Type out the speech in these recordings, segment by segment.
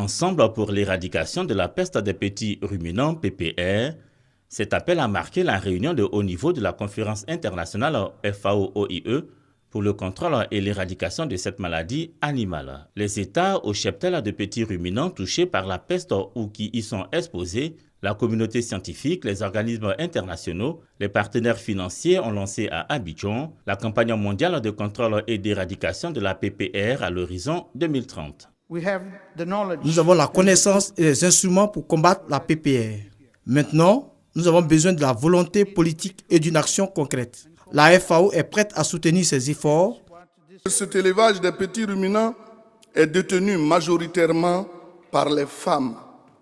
Ensemble pour l'éradication de la peste des petits ruminants PPR, cet appel a marqué la réunion de haut niveau de la conférence internationale FAO-OIE pour le contrôle et l'éradication de cette maladie animale. Les États au cheptel de petits ruminants touchés par la peste ou qui y sont exposés, la communauté scientifique, les organismes internationaux, les partenaires financiers ont lancé à Abidjan la campagne mondiale de contrôle et d'éradication de la PPR à l'horizon 2030. Nous avons la connaissance et les instruments pour combattre la PPR. Maintenant, nous avons besoin de la volonté politique et d'une action concrète. La FAO est prête à soutenir ces efforts. Cet élevage des petits ruminants est détenu majoritairement par les femmes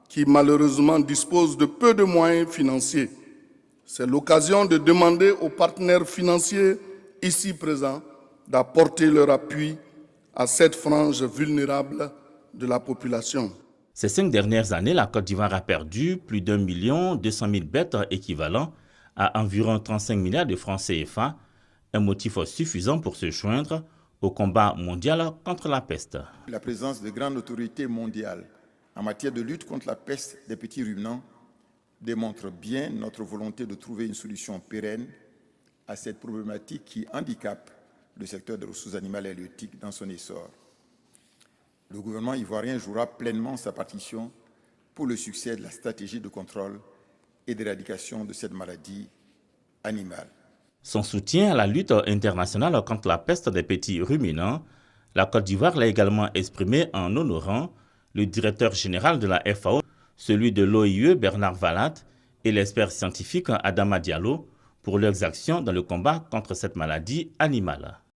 qui malheureusement disposent de peu de moyens financiers. C'est l'occasion de demander aux partenaires financiers ici présents d'apporter leur appui à cette frange vulnérable de la population. Ces 5 dernières années, la Côte d'Ivoire a perdu plus d'1 200 000 bêtes équivalent à environ 35 milliards de francs CFA, un motif suffisant pour se joindre au combat mondial contre la peste. La présence de grandes autorités mondiales en matière de lutte contre la peste des petits ruminants démontre bien notre volonté de trouver une solution pérenne à cette problématique qui handicape le secteur des ressources animales et halieutiques dans son essor. Le gouvernement ivoirien jouera pleinement sa partition pour le succès de la stratégie de contrôle et d'éradication de cette maladie animale. Son soutien à la lutte internationale contre la peste des petits ruminants, la Côte d'Ivoire l'a également exprimé en honorant le directeur général de la FAO, celui de l'OIE Bernard Valat et l'expert scientifique Adama Diallo pour leurs actions dans le combat contre cette maladie animale.